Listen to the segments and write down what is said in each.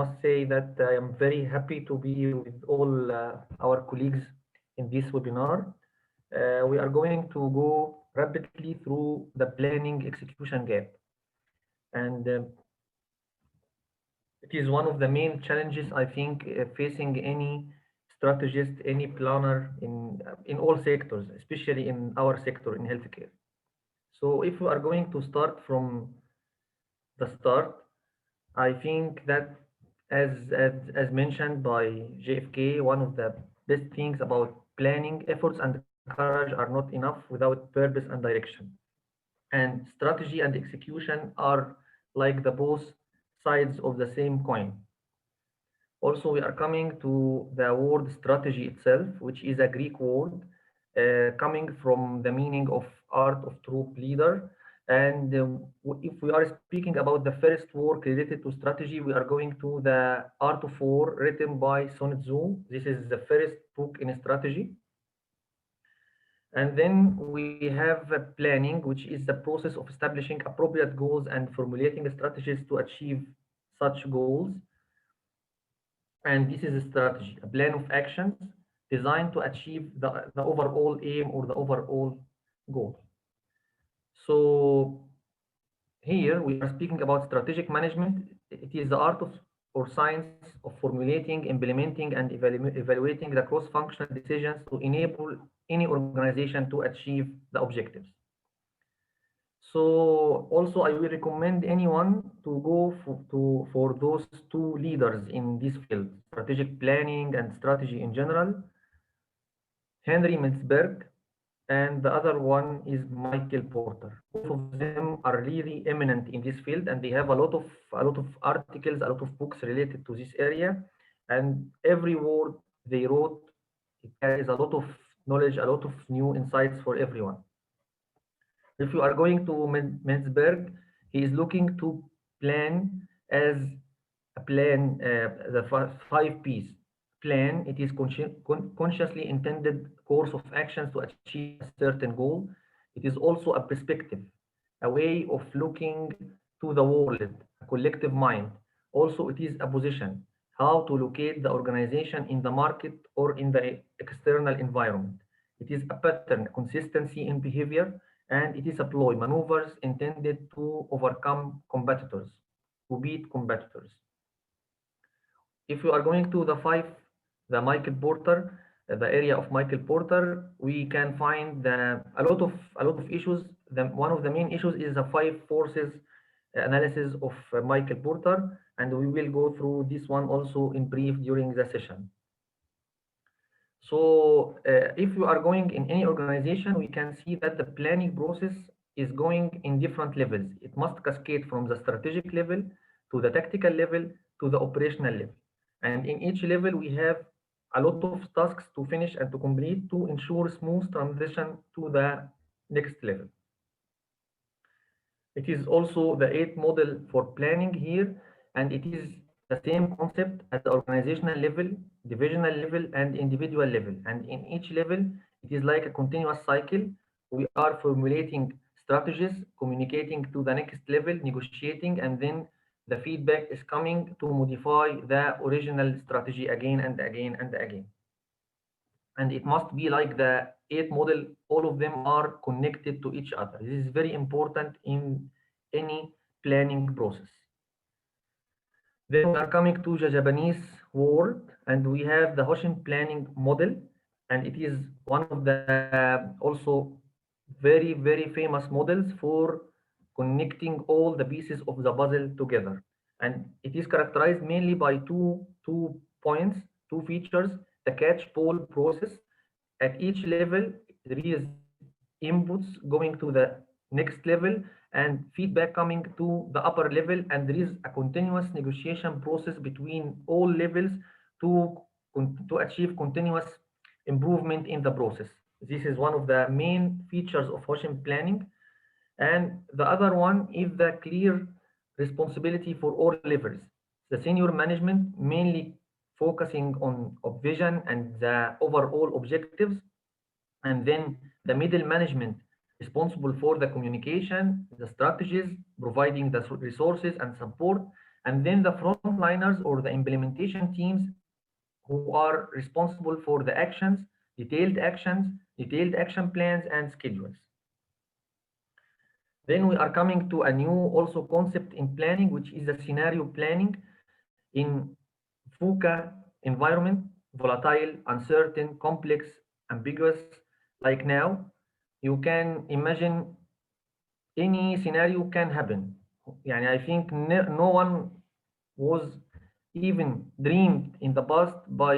must say that I am very happy to be with all our colleagues in this webinar. We are going to go rapidly through the planning execution gap. And it is one of the main challenges, I think, facing any strategist, any planner in all sectors, especially in our sector in healthcare. So if we are going to start from the start, I think that as mentioned by JFK, one of the best things about planning efforts and courage are not enough without purpose and direction. And strategy and execution are like the both sides of the same coin. Also, we are coming to the word strategy itself, which is a Greek word coming from the meaning of art of true leader. And if we are speaking about the first work related to strategy, we are going to the Art of War written by Sun Tzu. This is the first book in strategy. And then we have planning, which is the process of establishing appropriate goals and formulating strategies to achieve such goals. And this is a strategy, a plan of actions designed to achieve the overall aim or the overall goal. So here we are speaking about strategic management. It is the art of or science of formulating, implementing, and evaluating the cross-functional decisions to enable any organization to achieve the objectives. So also I will recommend anyone to go for those two leaders in this field, strategic planning and strategy in general, Henry Mintzberg, and the other one is Michael Porter. Both of them are really eminent in this field, and they have a lot of articles, a lot of books related to this area. And every word they wrote, it carries a lot of knowledge, a lot of new insights for everyone. If you are going to Mintzberg, he is looking to plan as a plan, the 5 P's. Plan, it is consciously intended course of actions to achieve a certain goal. It is also a perspective, a way of looking to the world, a collective mind. Also, it is a position, how to locate the organization in the market or in the external environment. It is a pattern, consistency in behavior, and it is a ploy, maneuvers intended to overcome competitors, to beat competitors. If you are going to the Michael Porter, the area of Michael Porter, we can find a lot of issues. One of the main issues is the 5 forces analysis of Michael Porter, and we will go through this one also in brief during the session. So if you are going in any organization, we can see that the planning process is going in different levels. It must cascade from the strategic level to the tactical level to the operational level. And in each level, we have a lot of tasks to finish and to complete to ensure smooth transition to the next level. It is also the 8 model for planning here, and it is the same concept at the organizational level, divisional level, and individual level. And in each level, it is like a continuous cycle. We are formulating strategies, communicating to the next level, negotiating, and then the feedback is coming to modify the original strategy again and again and again. And it must be like the 8 model, all of them are connected to each other. This is very important in any planning process. Then we are coming to the Japanese world, and we have the Honshin Planning model, and it is one of the also very, very famous models for connecting all the pieces of the puzzle together. And it is characterized mainly by two points, 2 features, the catch-pull process. At each level, there is inputs going to the next level and feedback coming to the upper level, and there is a continuous negotiation process between all levels to achieve continuous improvement in the process. This is one of the main features of Honshin Planning. And the other one is the clear responsibility for all levels. The senior management mainly focusing on vision and the overall objectives, and then the middle management responsible for the communication, the strategies, providing the resources and support, And then the frontliners or the implementation teams who are responsible for the actions, detailed action plans, and schedules. Then we are coming to a new also concept in planning, which is the scenario planning in VUCA environment, volatile, uncertain, complex, ambiguous. Like now, you can imagine any scenario can happen. يعني I think no one was even dreamed in the past by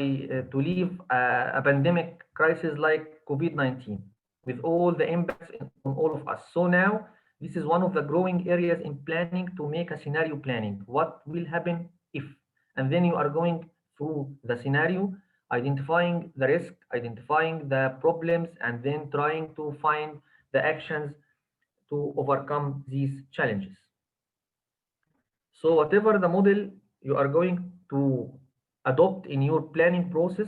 to leave a pandemic crisis like COVID-19 with all the impacts on all of us. So now this is one of the growing areas in planning to make a scenario planning. What will happen if? And then you are going through the scenario, identifying the risk, identifying the problems, and then trying to find the actions to overcome these challenges. So whatever the model you are going to adopt in your planning process,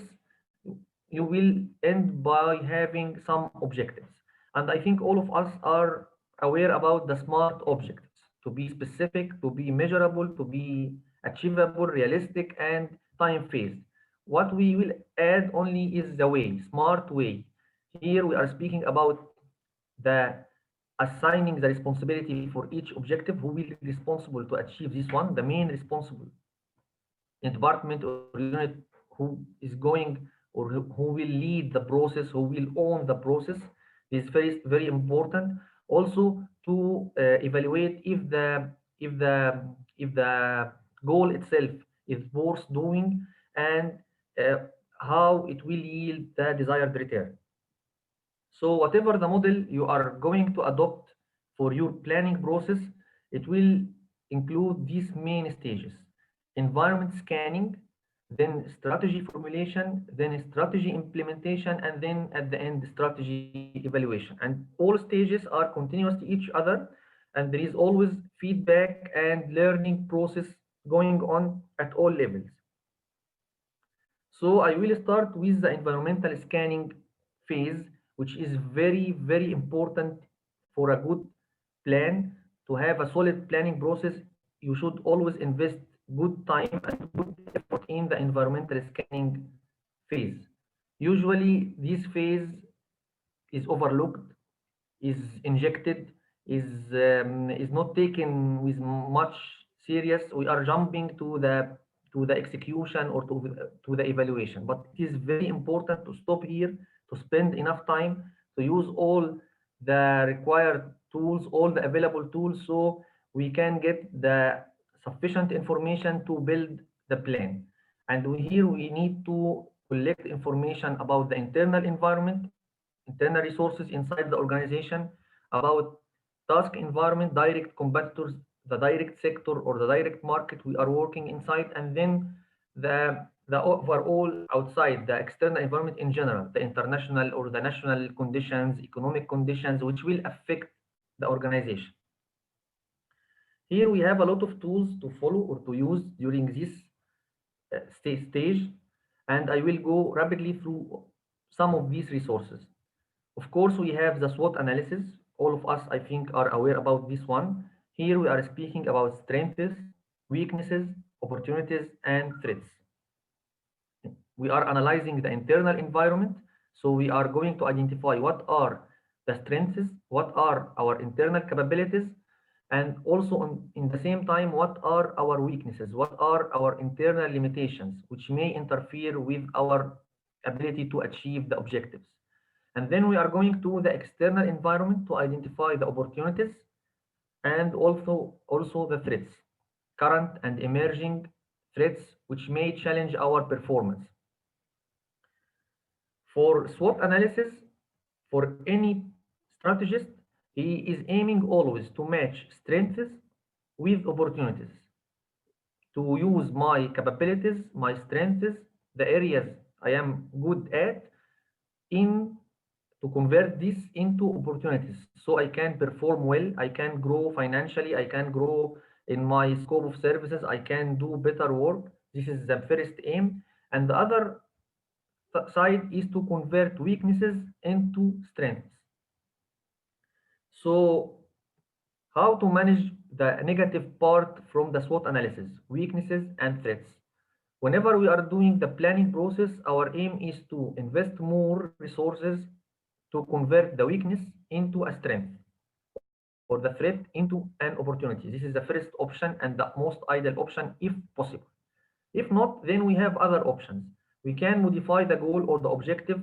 you will end by having some objectives. And I think all of us are aware about the SMART objectives to be specific, to be measurable, to be achievable, realistic, and time phased. What we will add only is the way, SMART way. Here we are speaking about the assigning the responsibility for each objective, who will be responsible to achieve this one, the main responsible in department or unit who is going or who will lead the process, who will own the process is very important. Also to evaluate if the goal itself is worth doing and uh, how it will yield the desired return. So whatever the model you are going to adopt for your planning process, it will include these main stages: environment scanning, then strategy formulation, then strategy implementation, and then at the end, strategy evaluation. And all stages are continuous to each other, and there is always feedback and learning process going on at all levels. So I will start with the environmental scanning phase, which is very important for a good plan. To have a solid planning process, you should always invest good time and good effort in the environmental scanning phase. Usually, this phase is overlooked, is injected, is not taken with much serious. We are jumping to the execution or to the evaluation. But it is very important to stop here, to spend enough time to use all the required tools, all the available tools, so we can get the sufficient information to build the plan. And here we need to collect information about the internal environment, internal resources inside the organization, about task environment, direct competitors, the direct sector or the direct market we are working inside, and then the overall outside, the external environment in general, the international or the national conditions, economic conditions, which will affect the organization. Here we have a lot of tools to follow or to use during this stage, and I will go rapidly through some of these resources. Of course, we have the SWOT analysis. All of us, I think, are aware about this one. Here we are speaking about strengths, weaknesses, opportunities, and threats. We are analyzing the internal environment. So we are going to identify what are the strengths, what are our internal capabilities, and also in the same time, what are our weaknesses, what are our internal limitations, which may interfere with our ability to achieve the objectives. And then we are going to the external environment to identify the opportunities and also the threats, current and emerging threats, which may challenge our performance. For SWOT analysis, for any strategist, he is aiming always to match strengths with opportunities, to use my capabilities, my strengths, the areas I am good at, to convert this into opportunities so I can perform well, I can grow financially, I can grow in my scope of services, I can do better work. This is the first aim. And the other side is to convert weaknesses into strengths. So how to manage the negative part from the SWOT analysis, weaknesses and threats. Whenever we are doing the planning process, our aim is to invest more resources to convert the weakness into a strength or the threat into an opportunity. This is the first option and the most ideal option if possible. If not, then we have other options. We can modify the goal or the objective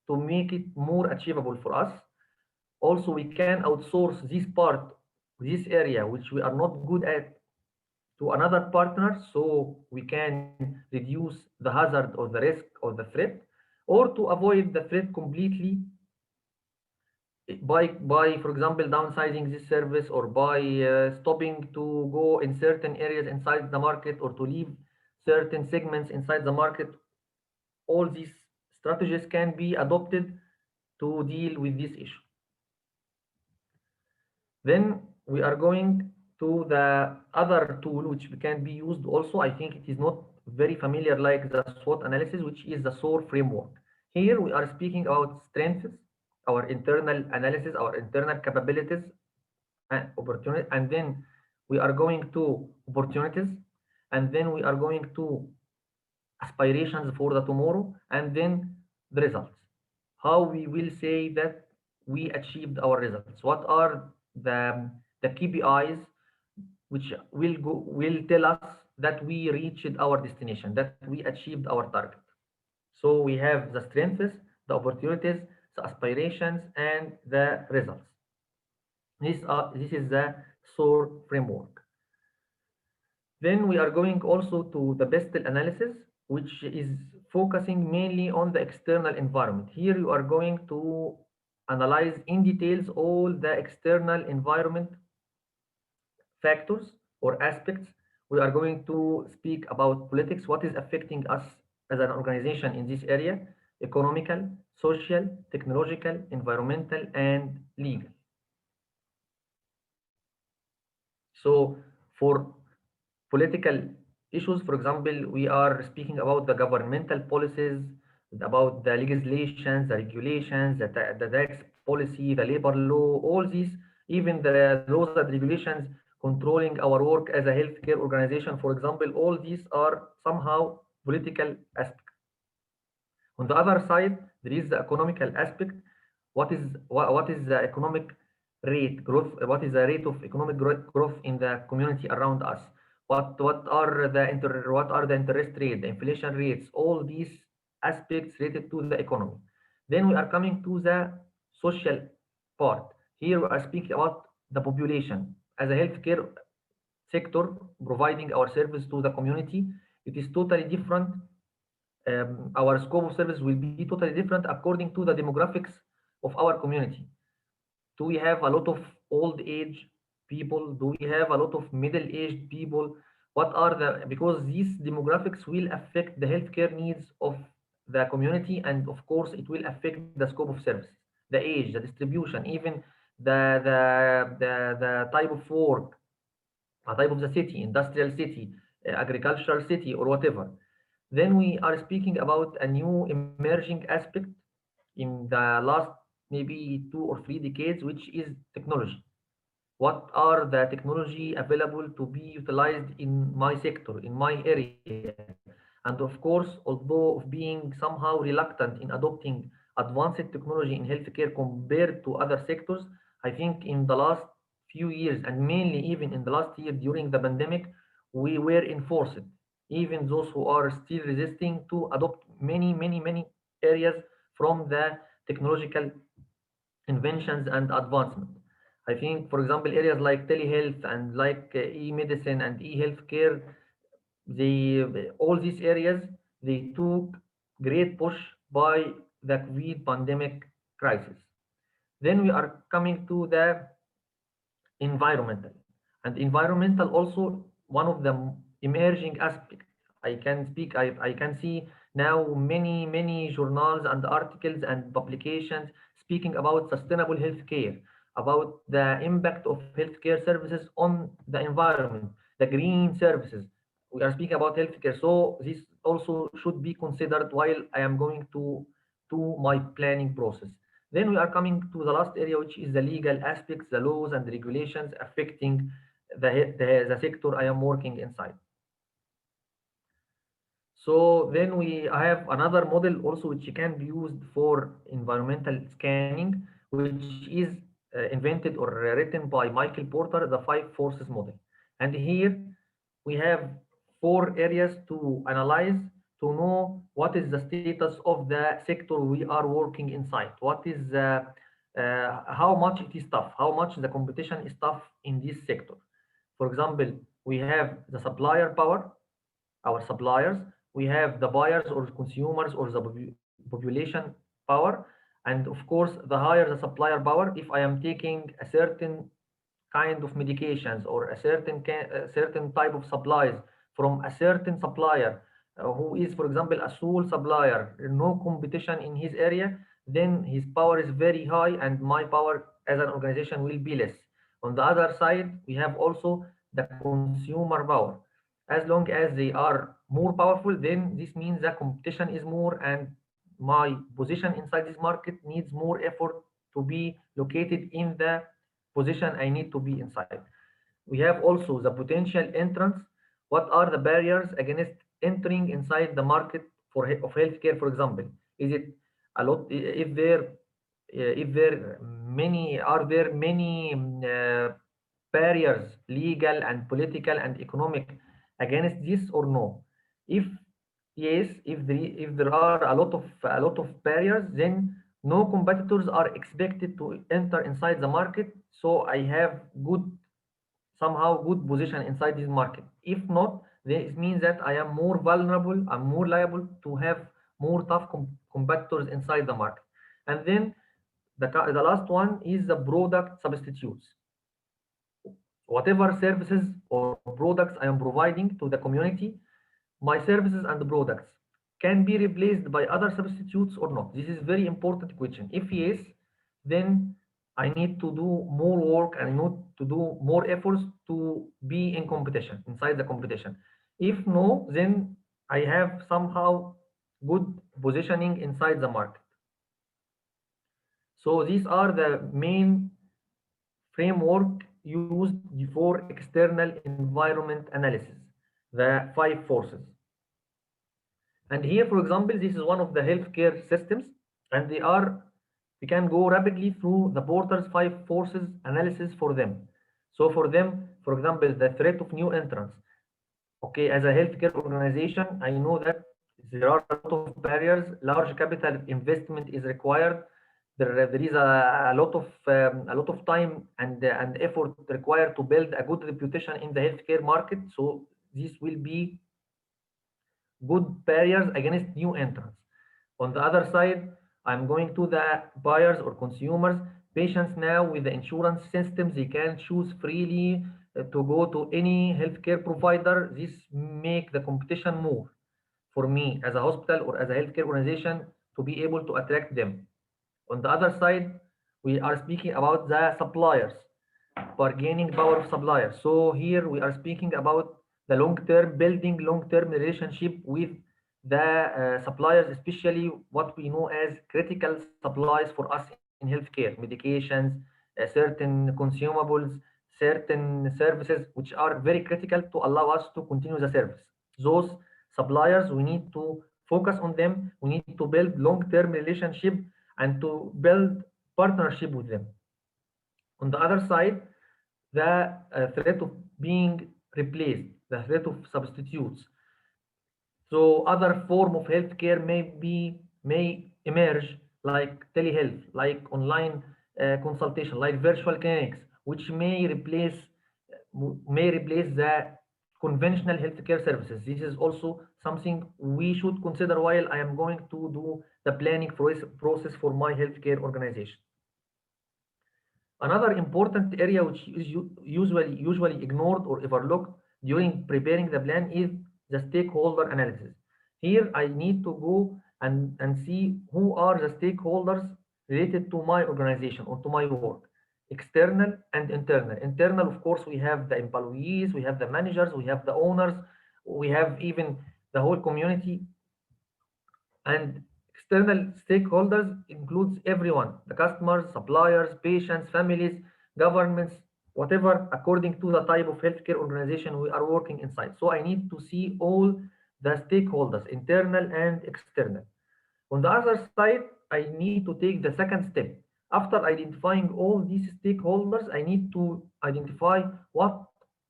to make it more achievable for us. Also, we can outsource this part, this area which we are not good at, to another partner so we can reduce the hazard or the risk or the threat, or to avoid the threat completely by for example downsizing this service, or by stopping to go in certain areas inside the market, or to leave certain segments inside the market. All these strategies can be adopted to deal with this issue. Then we are going to the other tool which can be used also. I think it is not very familiar like the SWOT analysis, which is the SOAR framework. Here we are speaking about strengths, our internal analysis, our internal capabilities and opportunity, and then we are going to opportunities, and then we are going to aspirations for the tomorrow, and then the results. How we will say that we achieved our results? What are the KPIs which will tell us that we reached our destination, that we achieved our target? So we have the strengths, the opportunities, the aspirations, and the results. This is the SOAR framework. Then we are going also to the best analysis, which is focusing mainly on the external environment. Here you are going to analyze in details all the external environment factors or aspects. We are going to speak about politics, what is affecting us as an organization in this area: economical, social, technological, environmental, and legal. So for political issues, for example, we are speaking about the governmental policies, about the legislations, the regulations, the tax policy, the labor law, all these, even the laws and regulations controlling our work as a healthcare organization, for example, all these are somehow political aspects. On the other side, there is the economical aspect. What is the economic rate growth? What is the rate of economic growth in the community around us? What are the interest rate, the inflation rates? All these aspects related to the economy. Then we are coming to the social part. Here we are speaking about the population as a healthcare sector providing our service to the community. It is totally different. Our scope of service will be totally different according to the demographics of our community. Do we have a lot of old age people? Do we have a lot of middle-aged people? What are because these demographics will affect the healthcare needs of the community, and of course it will affect the scope of service, the age, the distribution, even the type of work, a type of the city, industrial city, agricultural city, or whatever. Then we are speaking about a new emerging aspect in the last maybe 2 or 3 decades, which is technology. What are the technology available to be utilized in my sector, in my area? And of course, although of being somehow reluctant in adopting advanced technology in healthcare compared to other sectors, I think in the last few years, and mainly even in the last year during the pandemic, we were enforced, even those who are still resisting, to adopt many areas from the technological inventions and advancement. I think, for example, areas like telehealth and like e-medicine and e-healthcare, all these areas, they took great push by the COVID pandemic crisis. Then we are coming to the environmental, and environmental also one of the emerging aspects. I can see now many journals and articles and publications speaking about sustainable healthcare, about the impact of healthcare services on the environment, the green services. We are speaking about healthcare, so this also should be considered while I am going to my planning process. Then we are coming to the last area, which is the legal aspects, the laws and regulations affecting the sector I am working inside. So then I have another model also which can be used for environmental scanning, which is invented or written by Michael Porter, the five forces model. And here we have four areas to analyze to know what is the status of the sector we are working inside. What is how much it is tough, how much the competition is tough in this sector. For example, we have the supplier power, our suppliers, we have the buyers or consumers or the population power, and of course the higher the supplier power, if I am taking a certain kind of medications or a certain type of supplies from a certain supplier who is, for example, a sole supplier, no competition in his area, then his power is very high and my power as an organization will be less. On the other side, we have also the consumer power. As long as they are more powerful, then this means the competition is more and my position inside this market needs more effort to be located in the position I need to be inside. We have also the potential entrance. What are the barriers against entering inside the market of healthcare, for example? Is it a lot? If there many are there many barriers, legal and political and economic, against this or no? If yes, if there are a lot of barriers, then no competitors are expected to enter inside the market. So I have somehow good position inside this market. If not, this means that I am more vulnerable, I'm more liable to have more tough competitors inside the market. And then the last one is the product substitutes. Whatever services or products I am providing to the community, my services and products can be replaced by other substitutes or not? This is very important question. If yes, then I need to do more work and I need to do more efforts to be in competition, inside the competition. If no, then I have somehow good positioning inside the market. So these are the main framework used for external environment analysis, the five forces. And here, for example, this is one of the healthcare systems, and we can go rapidly through the Porter's five forces analysis for them. So for them, for example, the threat of new entrants. Okay, as a healthcare organization, I know that there are a lot of barriers, large capital investment is required. There is a lot of time and effort required to build a good reputation in the healthcare market. So this will be good barriers against new entrants. On the other side, I'm going to the buyers or consumers. Patients now with the insurance systems, they can choose freely to go to any healthcare provider. This make the competition more for me as a hospital or as a healthcare organization to be able to attract them. On the other side, we are speaking about the suppliers, bargaining power of suppliers. So here we are speaking about the long-term, building long-term relationship with the suppliers, especially what we know as critical supplies for us in healthcare, medications, certain consumables, certain services, which are very critical to allow us to continue the service. Those suppliers, we need to focus on them. We need to build long-term relationship and to build partnership with them. On the other side, the threat of being replaced, the threat of substitutes. So other form of healthcare may emerge like telehealth, like online consultation, like virtual clinics, which may replace the conventional healthcare services. This is also something we should consider while I am going to do the planning process for my healthcare organization. Another important area which is usually ignored or overlooked during preparing the plan is the stakeholder analysis. Here I need to go and see who are the stakeholders related to my organization or to my work, external and internal. Internal, of course, we have the employees, we have the managers, we have the owners, we have even the whole community. And external stakeholders includes everyone, the customers, suppliers, patients, families, governments, whatever according to the type of healthcare organization we are working inside. So I need to see all the stakeholders, internal and external. On the other side, I need to take the second step. After identifying all these stakeholders, I need to identify what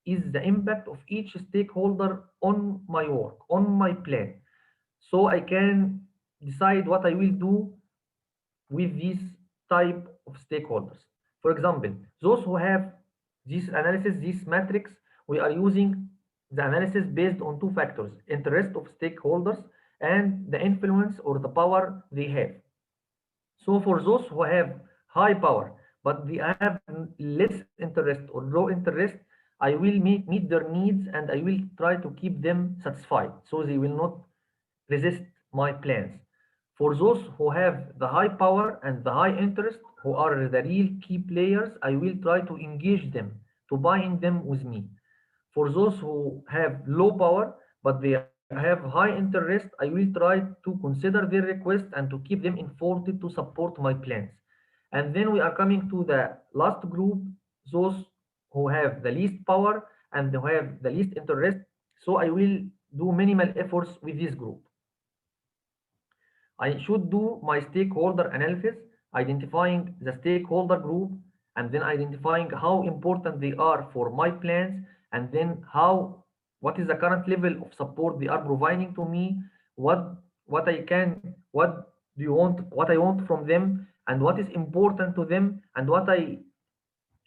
is the impact of each stakeholder on my work, on my plan. So I can decide what I will do with this type of stakeholders. For example, those who have this analysis, this matrix, we are using the analysis based on two factors: interest of stakeholders and the influence or the power they have. So for those who have high power, but they have less interest or low interest, I will meet their needs and I will try to keep them satisfied so they will not resist my plans. For those who have the high power and the high interest, who are the real key players, I will try to engage them, to bind them with me. For those who have low power but they have high interest, I will try to consider their request and to keep them informed to support my plans. And then we are coming to the last group, those who have the least power and who have the least interest. So I will do minimal efforts with this group. I should do my stakeholder analysis, identifying the stakeholder group, and then identifying how important they are for my plans, and then what is the current level of support they are providing to me, what do you want, what I want from them, and what is important to them, and what I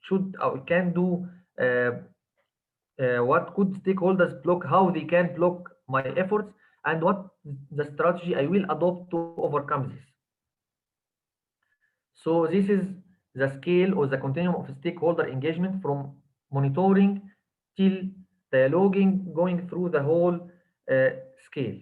should or can do. What could stakeholders block, how they can block my efforts, and what the strategy I will adopt to overcome this. So this is the scale or the continuum of stakeholder engagement from monitoring till dialoguing, going through the whole scale.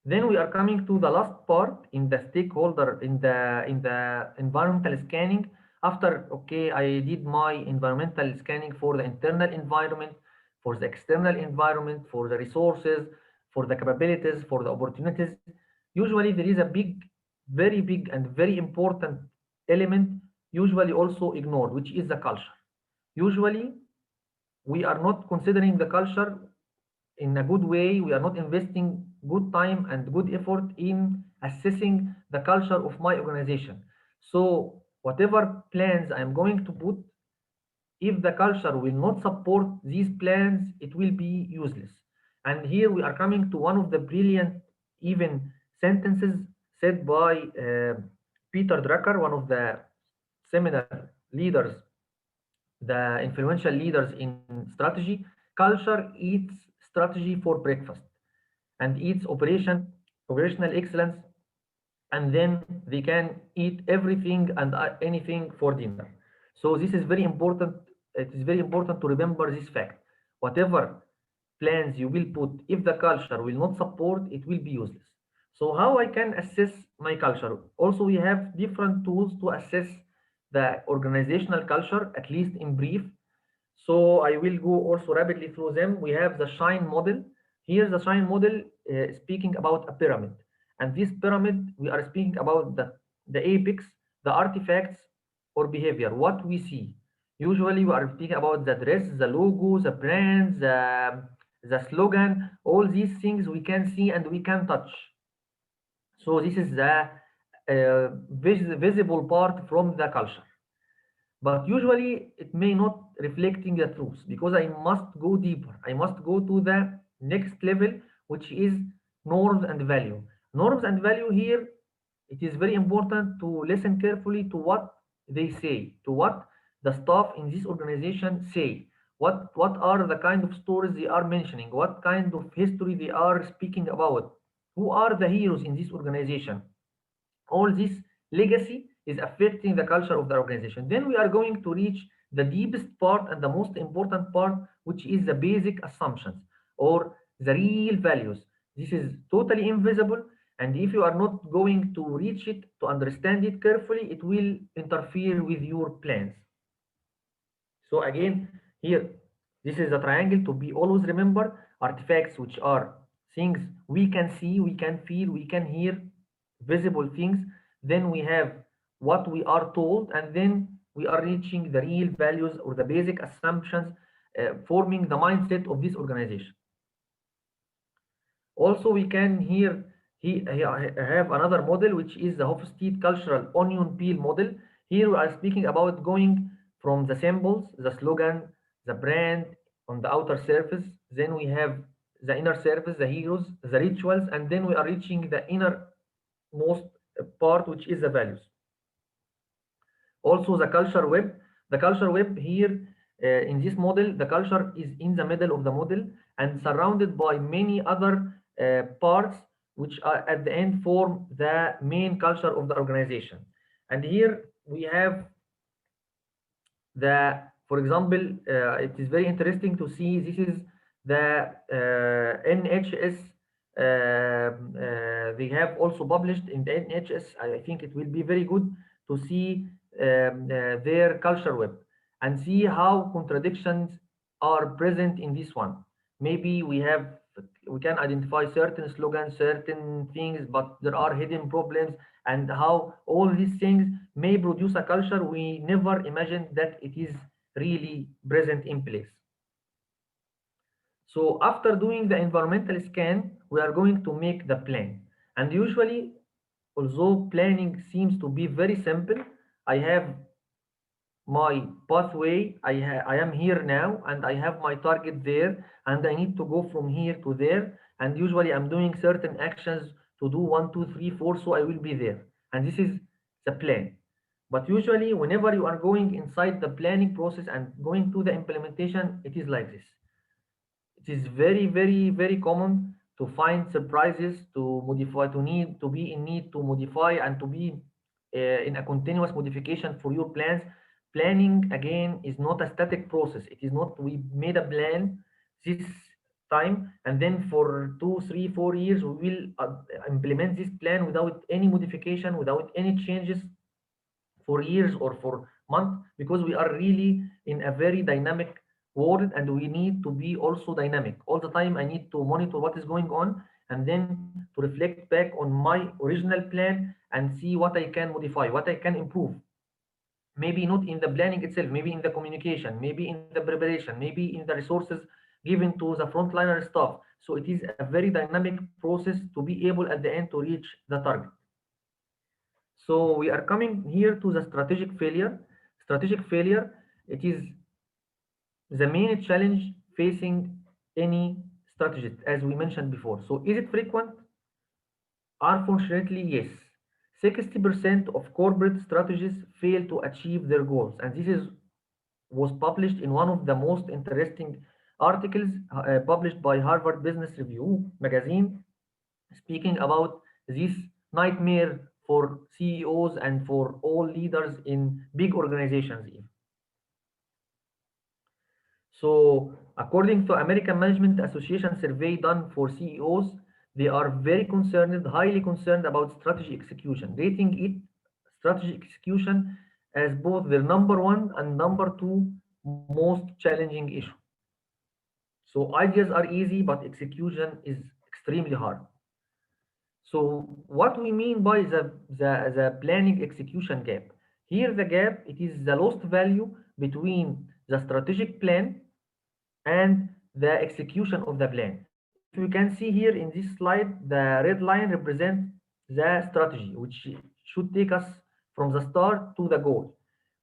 Then we are coming to the last part in the stakeholder in the environmental scanning. After, okay, I did my environmental scanning for the internal environment, for the external environment, for the resources, for the capabilities, for the opportunities. Usually there is a big, very big and very important element usually also ignored, which is the culture. Usually we are not considering the culture in a good way. We are not investing good time and good effort in assessing the culture of my organization. So whatever plans I am going to put, if the culture will not support these plans, it will be useless. And here we are coming to one of the brilliant even sentences said by Peter Drucker, one of the seminal leaders, the influential leaders in strategy. Culture eats strategy for breakfast and eats operational excellence, and then they can eat everything and anything for dinner. So this is very important. It is very important to remember this fact. Whatever plans you will put, if the culture will not support, it will be useless. So how I can assess my culture? Also, we have different tools to assess the organizational culture, at least in brief. So I will go also rapidly through them. We have the Shine model. Here, the Shine model speaking about a pyramid. And this pyramid, we are speaking about the apex, the artifacts or behavior, what we see. Usually, we are speaking about the dress, the logo, the brands, the slogan, all these things we can see and we can touch. So this is the visible part from the culture. But usually it may not reflecting the truth, because I must go deeper. I must go to the next level, which is norms and value. Norms and value here, it is very important to listen carefully to what they say, to what the staff in this organization say. What are the kind of stories they are mentioning? What kind of history they are speaking about? Who are the heroes in this organization? All this legacy is affecting the culture of the organization. Then we are going to reach the deepest part and the most important part, which is the basic assumptions or the real values. This is totally invisible, and if you are not going to reach it, to understand it carefully, it will interfere with your plans. So again, here, this is a triangle to be always remember. Artifacts, which are things we can see, we can feel, we can hear, visible things. Then we have what we are told, and then we are reaching the real values or the basic assumptions forming the mindset of this organization. Also, we can here have another model, which is the Hofstede cultural onion peel model. Here we are speaking about going from the symbols, the slogan, the brand on the outer surface. Then we have the inner surface, the heroes, the rituals, and then we are reaching the innermost part, which is the values. Also, the culture web. The culture web here in this model, the culture is in the middle of the model and surrounded by many other parts which are at the end form the main culture of the organization. And here we have for example, it is very interesting to see this is the NHS. They have also published in the NHS. I think it will be very good to see their culture web and see how contradictions are present in this one. Maybe we can identify certain slogans, certain things, but there are hidden problems, and how all these things may produce a culture we never imagined that it is really present in place. So after doing the environmental scan, we are going to make the plan. And usually, although planning seems to be very simple, I have my pathway. I am here now and I have my target there, and I need to go from here to there. And usually I'm doing certain actions to do 1, 2, 3, 4, so I will be there. And this is the plan. But usually, whenever you are going inside the planning process and going to the implementation, it is like this. It is very, very, very common to find surprises, to modify, to be in need to modify, and to be in a continuous modification for your plans. Planning again is not a static process. It is not we made a plan this time and then for 2, 3, 4 years we will implement this plan without any modification, without any changes for years or for months, because we are really in a very dynamic world and we need to be also dynamic all the time. I need to monitor what is going on and then to reflect back on my original plan and see what I can modify, what I can improve. Maybe not in the planning itself, maybe in the communication, maybe in the preparation, maybe in the resources given to the frontliner staff. So it is a very dynamic process to be able at the end to reach the target. So we are coming here to the strategic failure. Strategic failure, it is the main challenge facing any strategist, as we mentioned before. So is it frequent? Unfortunately, yes. 60% of corporate strategists fail to achieve their goals. And was published in one of the most interesting articles published by Harvard Business Review magazine, speaking about this nightmare for CEOs and for all leaders in big organizations even. So according to American Management Association survey done for CEOs, they are very concerned, highly concerned about strategy execution, rating it strategy execution as both their number one and number two most challenging issue. So ideas are easy, but execution is extremely hard. So what we mean by the planning execution gap? Here the gap, it is the lost value between the strategic plan and the execution of the plan. If you can see here in this slide, the red line represents the strategy, which should take us from the start to the goal.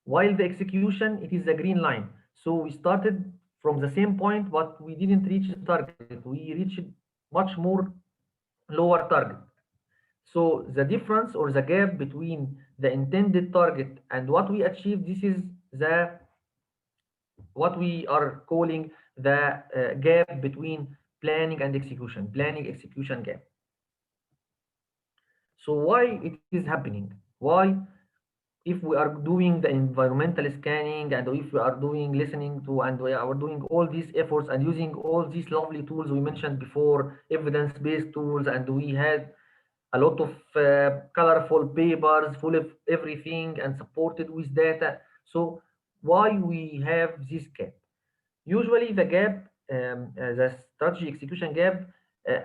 While the execution, it is the green line. So we started from the same point, but we didn't reach the target. We reached much more lower target. So the difference or the gap between the intended target and what we achieve, this is what we are calling the gap between planning and execution, planning execution gap. So why it is happening? Why, if we are doing the environmental scanning and if we are doing listening to and we are doing all these efforts and using all these lovely tools we mentioned before, evidence-based tools, and we had a lot of colorful papers full of everything and supported with data. So why we have this gap? Usually the gap, the strategy execution gap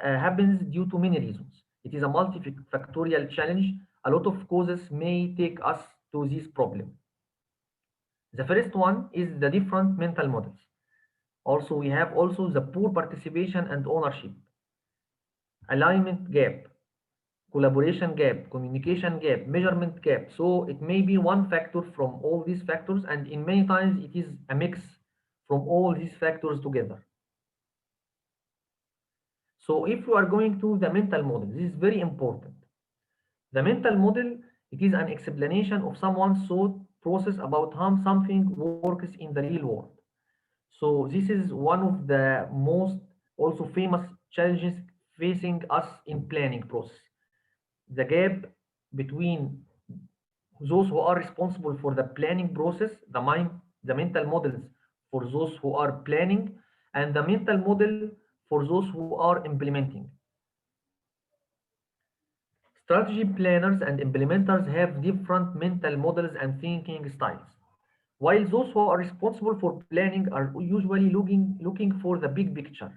happens due to many reasons. It is a multi-factorial challenge. A lot of causes may take us to this problem. The first one is the different mental models. Also, we have also the poor participation and ownership, alignment gap, collaboration gap, communication gap, measurement gap. So it may be one factor from all these factors, and in many times it is a mix from all these factors together. So if you are going to the mental model, this is very important. The mental model, it is an explanation of someone's thought process about how something works in the real world. So this is one of the most also famous challenges facing us in planning process. The gap between those who are responsible for the planning process, the mental models for those who are planning, and the mental model for those who are implementing. Strategy planners and implementers have different mental models and thinking styles. While those who are responsible for planning are usually looking for the big picture.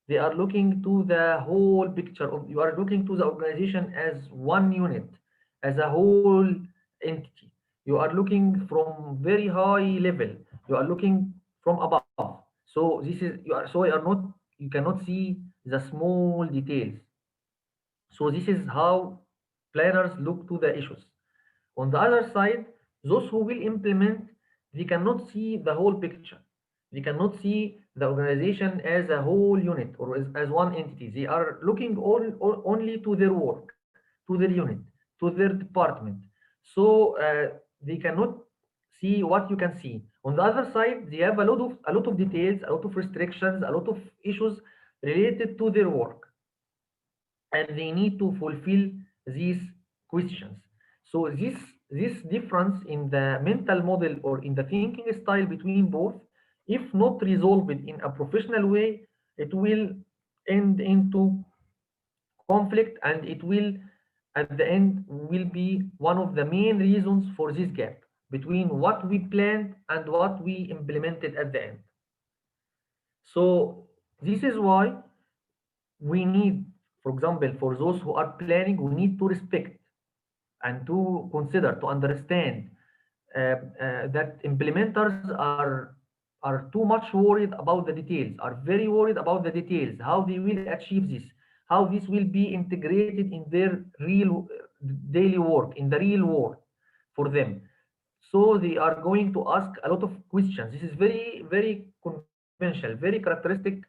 They are looking to the whole picture of you are looking to the organization as one unit, as a whole entity. You are looking from very high level. You are looking from above. So this is you cannot see the small details. So this is how planners look to the issues. On the other side, those who will implement, they cannot see the whole picture. They cannot see the organization as a whole unit or as one entity. They are looking only to their work, to their unit, to their department. So they cannot see what you can see. On the other side, they have a lot of details, a lot of restrictions, a lot of issues related to their work, and they need to fulfill these questions. So this difference in the mental model or in the thinking style between both, if not resolved in a professional way, it will end into conflict, and it will at the end will be one of the main reasons for this gap between what we planned and what we implemented at the end. So this is why we need, for example, for those who are planning, we need to respect and to consider, to understand that implementers are too much worried about the details, are very worried about the details, how they will achieve this, how this will be integrated in their real daily work, in the real world for them. So they are going to ask a lot of questions. This is very, very conventional, very characteristic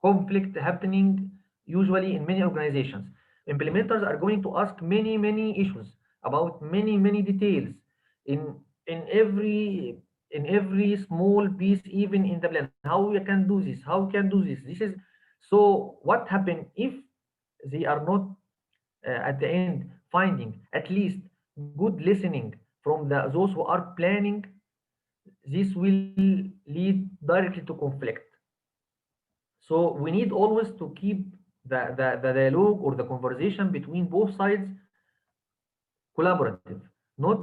conflict happening usually in many organizations. Implementers are going to ask many issues about many details in in every in every small piece, even in the plan. How we can do this? How we can do this? This is so. What happen if they are not at the end finding at least good listening from those who are planning? This will lead directly to conflict. So we need always to keep the dialogue or the conversation between both sides collaborative, not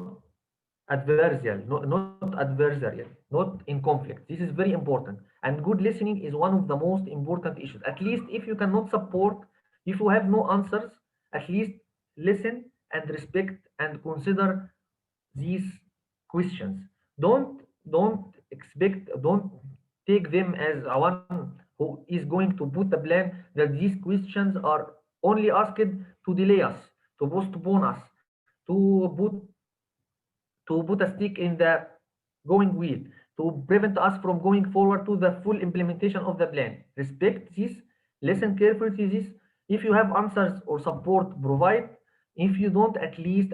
not in conflict. This is very important. And good listening is one of the most important issues. At least if you cannot support, if you have no answers, at least listen and respect and consider these questions. Don't take them as a one who is going to put a plan that these questions are only asked to delay us, to postpone us, to put a stick in the going wheel, to prevent us from going forward to the full implementation of the plan. Respect this, listen carefully to this. If you have answers or support, provide. If you don't, at least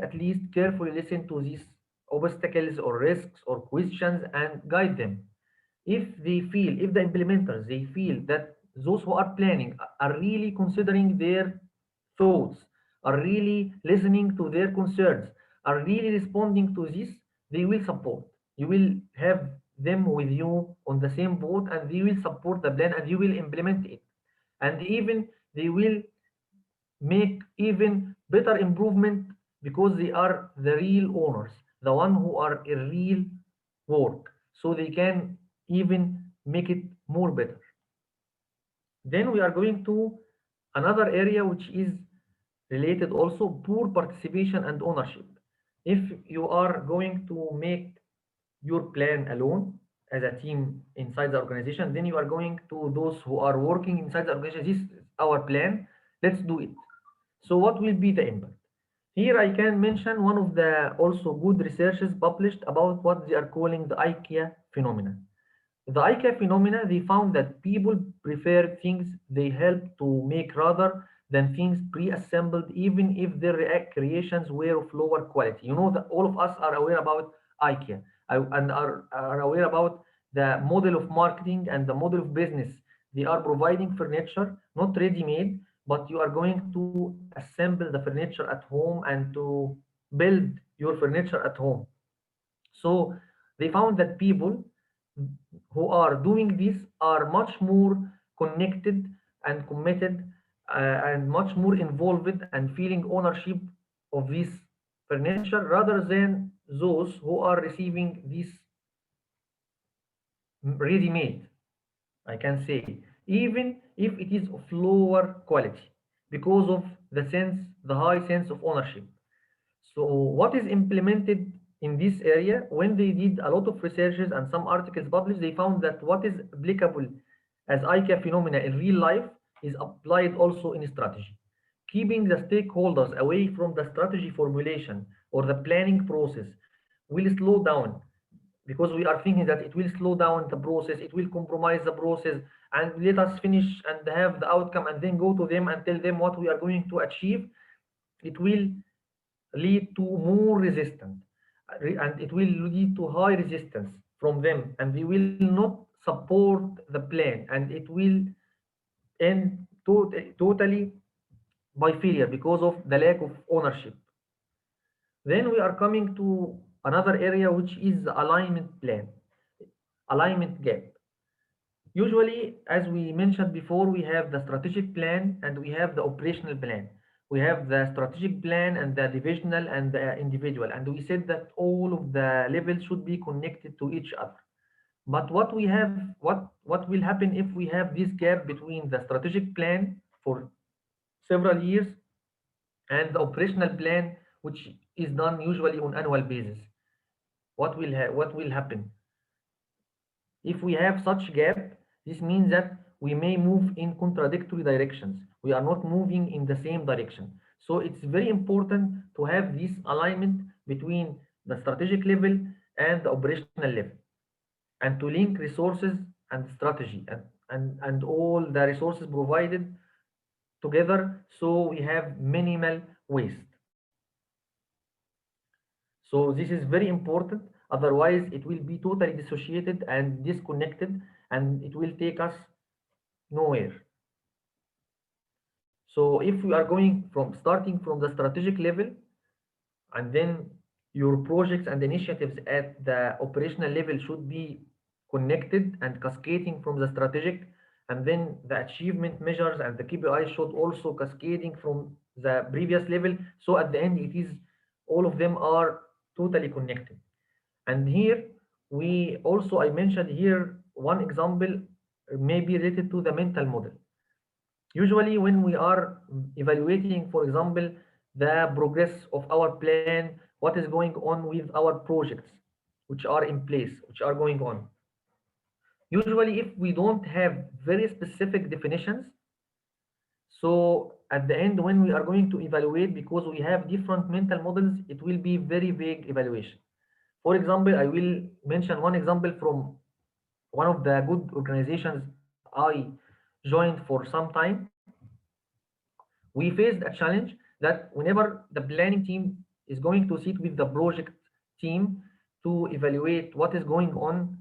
carefully listen to these obstacles or risks or questions and guide them. If the implementers they feel that those who are planning are really considering their thoughts, are really listening to their concerns, are really responding to this, they will support. You will have them with you on the same boat, and they will support the plan and you will implement it. And even they will make even better improvement because they are the real owners, the one who are in real work. So they can even make it more better. Then we are going to another area which is related also poor participation and ownership. If you are going to make your plan alone as a team inside the organization, then you are going to those who are working inside the organization. This is our plan. Let's do it. So what will be the impact? Here I can mention one of the also good researches published about what they are calling the IKEA phenomena. The IKEA phenomena, they found that people prefer things they help to make rather than things pre-assembled, even if their creations were of lower quality. You know that all of us are aware about IKEA and are aware about the model of marketing and the model of business. They are providing furniture, not ready-made, but you are going to assemble the furniture at home and to build your furniture at home. So they found that people who are doing this are much more connected and committed and much more involved and feeling ownership of this furniture rather than those who are receiving this ready-made, I can say, even if it is of lower quality because of the high sense of ownership. So what is implemented in this area, when they did a lot of researches and some articles published, they found that what is applicable as IKEA phenomena in real life is applied also in strategy. Keeping the stakeholders away from the strategy formulation or the planning process will slow down because we are thinking that it will slow down the process, it will compromise the process, and let us finish and have the outcome and then go to them and tell them what we are going to achieve. It will lead to more resistance and it will lead to high resistance from them and they will not support the plan and it will end totally by failure because of the lack of ownership. Then we are coming to another area which is the alignment plan, alignment gap. Usually, as we mentioned before, we have the strategic plan and we have the operational plan. We have the strategic plan and the divisional and the individual. And we said that all of the levels should be connected to each other. But what will happen if we have this gap between the strategic plan for several years and the operational plan, which is done usually on annual basis? What will happen? If we have such gap, this means that we may move in contradictory directions. We are not moving in the same direction. So it's very important to have this alignment between the strategic level and the operational level and to link resources and strategy and all the resources provided together so we have minimal waste. So this is very important. Otherwise, it will be totally dissociated and disconnected, and it will take us nowhere. So if we are going from starting from the strategic level, and then your projects and initiatives at the operational level should be connected and cascading from the strategic, and then the achievement measures and the KPI should also cascading from the previous level. So at the end, it is all of them are totally connected. And here we also, I mentioned here one example may be related to the mental model. Usually when we are evaluating, for example, the progress of our plan, what is going on with our projects, which are in place, which are going on. Usually if we don't have very specific definitions, so at the end when we are going to evaluate, because we have different mental models, it will be very vague evaluation. For example, I will mention one example from one of the good organizations I joined for some time. We faced a challenge that whenever the planning team is going to sit with the project team to evaluate what is going on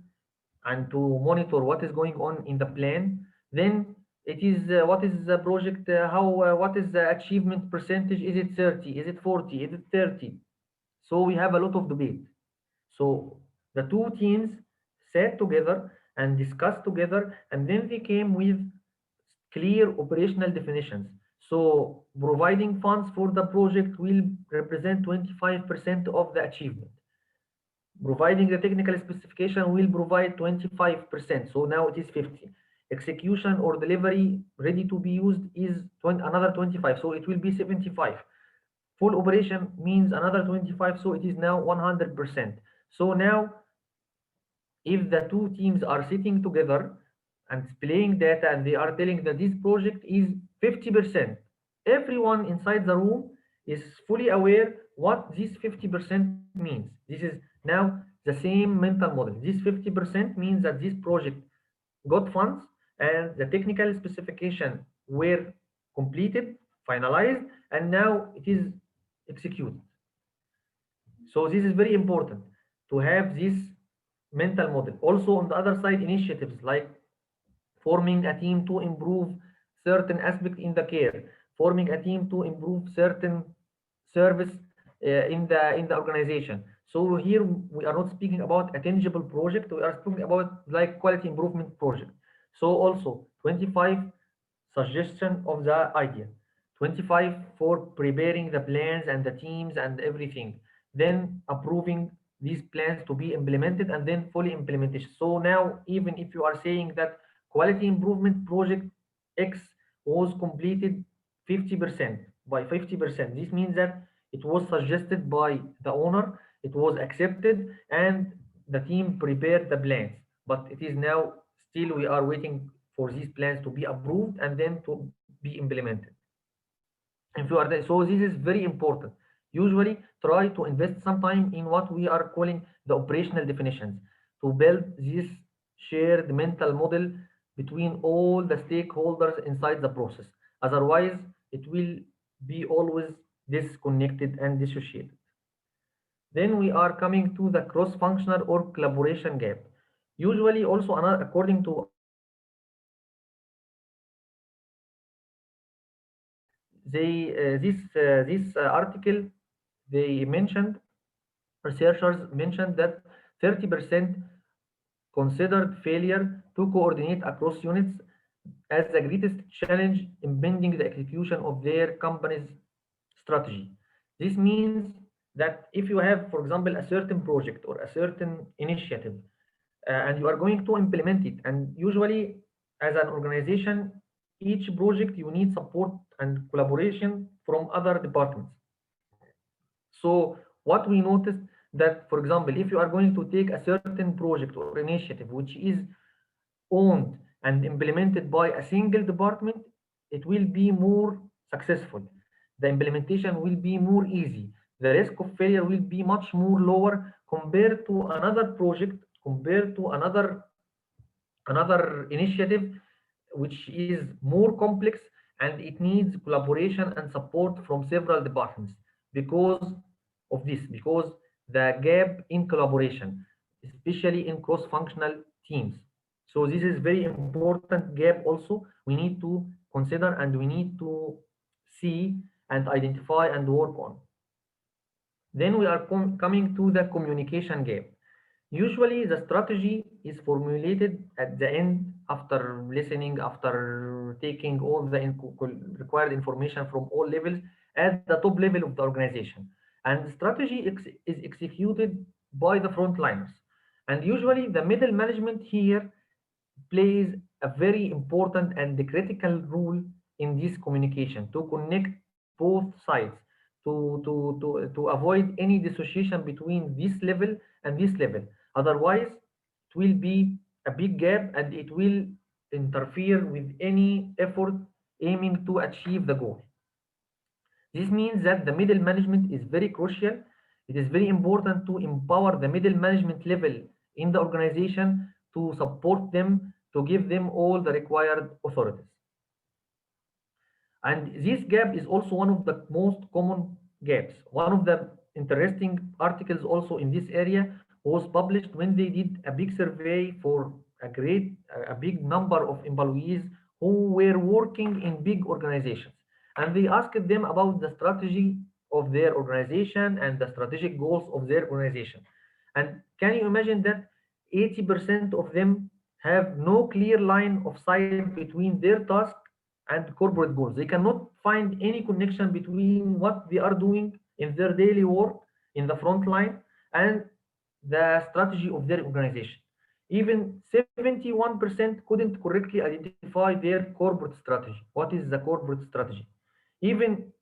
and to monitor what is going on in the plan, then it is what is the project, what is the achievement percentage? Is it 30? Is it 40? Is it 30? So we have a lot of debate. So the two teams sat together and discussed together, and then they came with clear operational definitions. So providing funds for the project will represent 25% of the achievement. Providing the technical specification will provide 25%. So now it is 50. Execution or delivery ready to be used is another 25. So it will be 75. Full operation means another 25. So it is now 100%. So now if the two teams are sitting together and displaying data and they are telling that this project is 50%, everyone inside the room is fully aware what this 50% means. This is now the same mental model. This 50% means that this project got funds and the technical specification were completed, finalized, and now it is executed. So this is very important to have this mental model. Also on the other side, initiatives like forming a team to improve certain aspect in the care, forming a team to improve certain service in the organization. So here we are not speaking about a tangible project, we are speaking about like quality improvement project. So also 25 suggestion of the idea, 25 for preparing the plans and the teams and everything, then approving these plans to be implemented and then fully implementation. So now even if you are saying that quality improvement project X was completed 50% by 50%, this means that it was suggested by the owner, it was accepted, and the team prepared the plans, but it is now still we are waiting for these plans to be approved and then to be implemented. If you are there, so this is very important. Usually try to invest some time in what we are calling the operational definitions to build this shared mental model between all the stakeholders inside the process. Otherwise, it will be always disconnected and dissociated. Then we are coming to the cross-functional or collaboration gap. Usually also another, according to this article, they mentioned, researchers mentioned that 30% considered failure to coordinate across units as the greatest challenge impeding the execution of their company's strategy. This means that if you have, for example, a certain project or a certain initiative, and you are going to implement it, and usually as an organization, each project you need support and collaboration from other departments. So what we noticed that, for example, if you are going to take a certain project or initiative which is owned and implemented by a single department, it will be more successful. The implementation will be more easy. The risk of failure will be much more lower compared to another project, compared to another initiative which is more complex and it needs collaboration and support from several departments because of this, because the gap in collaboration, especially in cross-functional teams. So this is very important gap also we need to consider and we need to see and identify and work on. Then we are coming to the communication gap. Usually the strategy is formulated at the end after listening, after taking all the required information from all levels at the top level of the organization. And the strategy is executed by the frontliners. And usually the middle management here plays a very important and critical role in this communication to connect both sides, to avoid any dissociation between this level and this level. Otherwise, it will be a big gap and it will interfere with any effort aiming to achieve the goal. This means that the middle management is very crucial. It is very important to empower the middle management level in the organization to support them, to give them all the required authorities. And this gap is also one of the most common gaps. One of the interesting articles also in this area was published when they did a big survey for a big number of employees who were working in big organizations. And they asked them about the strategy of their organization and the strategic goals of their organization. And can you imagine that 80% of them have no clear line of sight between their task and corporate goals? They cannot find any connection between what they are doing in their daily work in the front line and the strategy of their organization. Even 71% couldn't correctly identify their corporate strategy. What is the corporate strategy? Even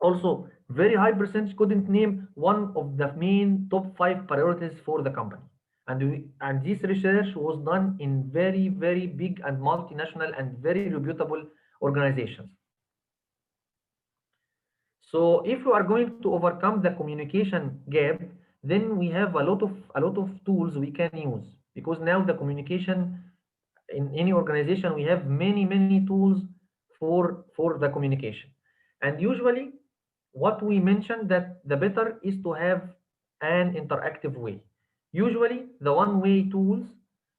also very high percentage couldn't name one of the main top 5 priorities for the company. And this research was done in very, very big and multinational and very reputable organizations. So if we are going to overcome the communication gap, then we have a lot of tools we can use, because now the communication in any organization, we have many tools for the communication. And usually what we mentioned, that the better is to have an interactive way. Usually the one way tools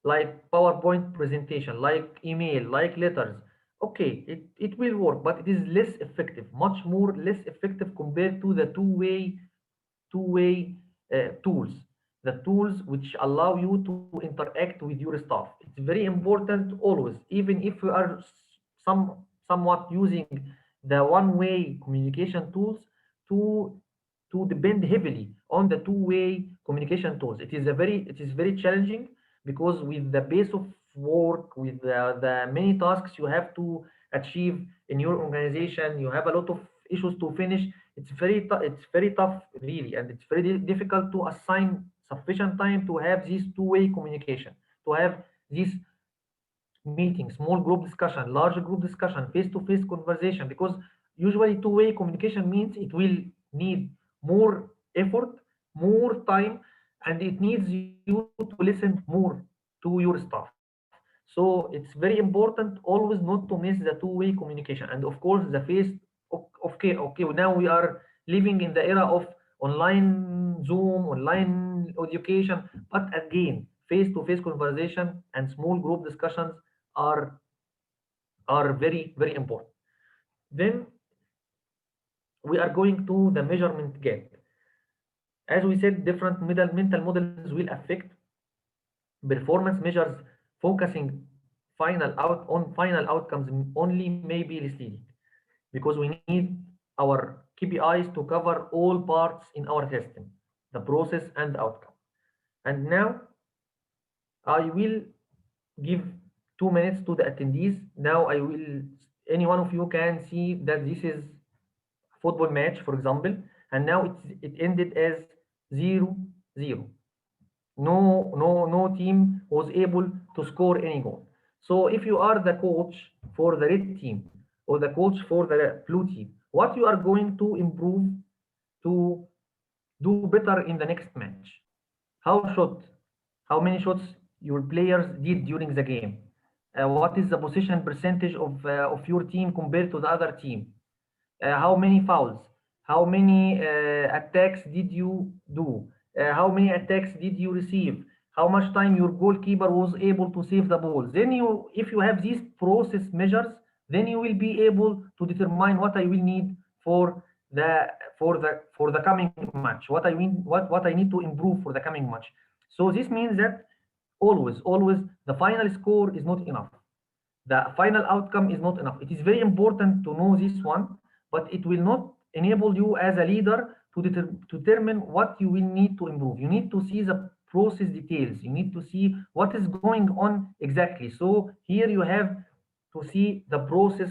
like PowerPoint presentation, like email, like letters, okay, it will work, but it is less effective, much more less effective compared to the two-way tools, the tools which allow you to interact with your staff. It's very important always, even if you are somewhat using the one-way communication tools, to depend heavily on the two-way communication tools. It is very challenging, because with the base of work, with the many tasks you have to achieve in your organization, you have a lot of issues to finish. It's very tough really, and it's very difficult to assign sufficient time to have this two-way communication, to have these meetings, small group discussion, large group discussion, face-to-face conversation, because usually two-way communication means it will need more effort, more time, and it needs you to listen more to your staff. So it's very important always not to miss the two-way communication. And of course, the face, okay, now we are living in the era of online Zoom, online education, but again, face-to-face conversation and small group discussions are very important. Then we are going to the measurement gap. As we said, different mental models will affect performance measures. Focusing on final outcomes only may be misleading, because we need our KPIs to cover all parts in our system, the process and the outcome. And now I will give 2 minutes to the attendees. Now any one of you can see that this is a football match, for example, and now it ended as 0-0. No team was able to score any goal. So if you are the coach for the red team or the coach for the blue team, what you are going to improve to do better in the next match? How shot? How many shots your players did during the game? What is the possession percentage of your team compared to the other team? How many fouls? How many attacks did you do? How many attacks did you receive? How much time your goalkeeper was able to save the ball? Then if you have these process measures, then you will be able to determine what I will need for the coming match. What I need to improve for the coming match. So this means that always the final score is not enough. The final outcome is not enough. It is very important to know this one, but it will not enable you as a leader to determine what you will need to improve. You need to see the process details. You need to see what is going on exactly. So here you have to see the process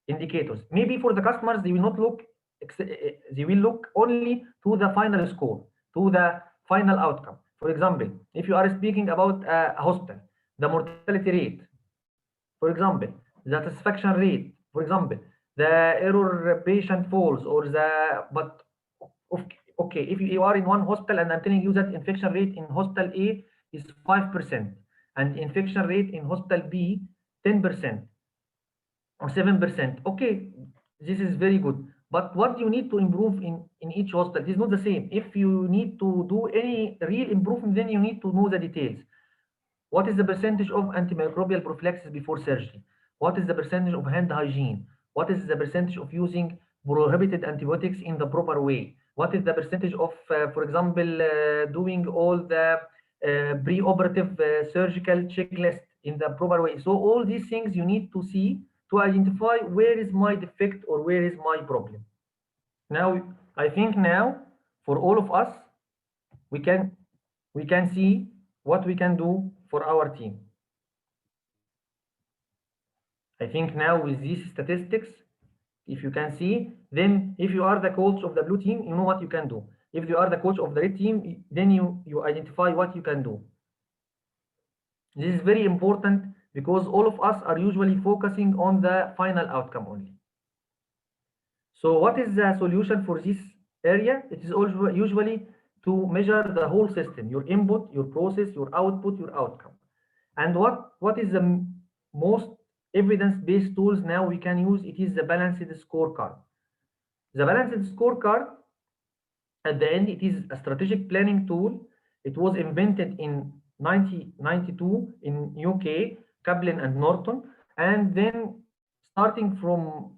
indicators. Maybe for the customers, they will not look, they will look only to the final score, to the final outcome. For example, if you are speaking about a hospital, the mortality rate, for example, the satisfaction rate, for example, the error patient falls, or but okay, if you are in one hospital and I'm telling you that infection rate in hospital A is 5% and infection rate in hospital B 10% or 7%, okay, this is very good. But what you need to improve in each hospital is not the same. If you need to do any real improvement, then you need to know the details. What is the percentage of antimicrobial prophylaxis before surgery? What is the percentage of hand hygiene? What is the percentage of using prohibited antibiotics in the proper way? What is the percentage of, for example, doing all the pre-operative surgical checklist in the proper way? So all these things you need to see to identify where is my defect or where is my problem. Now, I think now for all of us, we can see what we can do for our team. I think now with these statistics, if you can see, then if you are the coach of the blue team, you know what you can do. If you are the coach of the red team, then you identify what you can do. This is very important because all of us are usually focusing on the final outcome only. So what is the solution for this area? It is also usually to measure the whole system, your input, your process, your output, your outcome. And what is the most evidence-based tools now we can use? It is the balanced scorecard. The balanced scorecard, at the end, it is a strategic planning tool. It was invented in 1992 in UK, Kaplan and Norton, and then starting from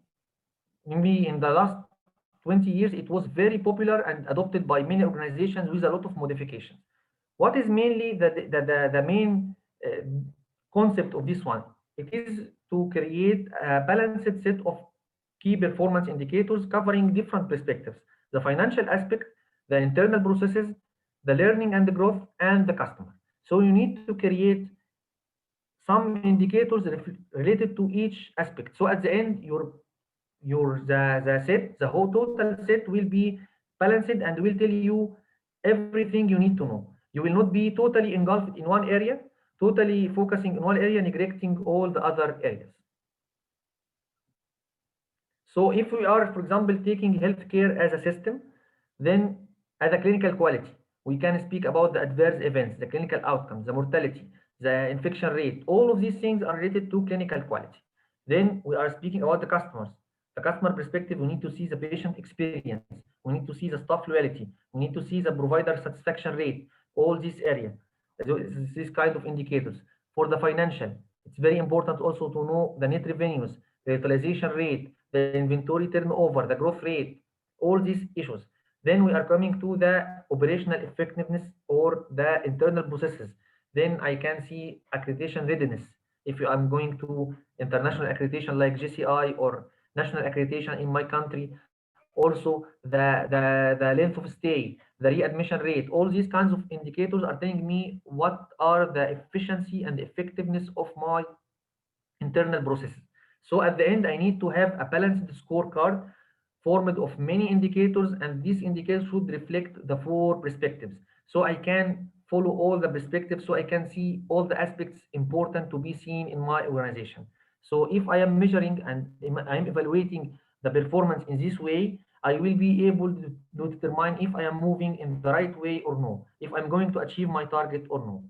maybe in the last 20 years, it was very popular and adopted by many organizations with a lot of modifications. What is mainly the main concept of this one? It is to create a balanced set of key performance indicators covering different perspectives: the financial aspect, the internal processes, the learning and the growth, and the customer. So you need to create some indicators related to each aspect. So at the end, the whole total set will be balanced and will tell you everything you need to know. You will not be totally engulfed in one area, totally focusing in one area, neglecting all the other areas. So if we are, for example, taking healthcare as a system, then as a clinical quality, we can speak about the adverse events, the clinical outcomes, the mortality, the infection rate. All of these things are related to clinical quality. Then we are speaking about the customers. The customer perspective, we need to see the patient experience. We need to see the staff loyalty. We need to see the provider satisfaction rate. All these areas, this kind of indicators. For the financial, it's very important also to know the net revenues, the utilization rate, the inventory turnover, the growth rate, all these issues. Then we are coming to the operational effectiveness or the internal processes. Then I can see accreditation readiness. If I'm going to international accreditation like JCI or national accreditation in my country, also the length of stay, the readmission rate, all these kinds of indicators are telling me what are the efficiency and effectiveness of my internal processes. So at the end, I need to have a balanced scorecard formed of many indicators, and these indicators should reflect the four perspectives. So I can follow all the perspectives, so I can see all the aspects important to be seen in my organization. So if I am measuring and I'm evaluating the performance in this way, I will be able to determine if I am moving in the right way or no, if I'm going to achieve my target or no.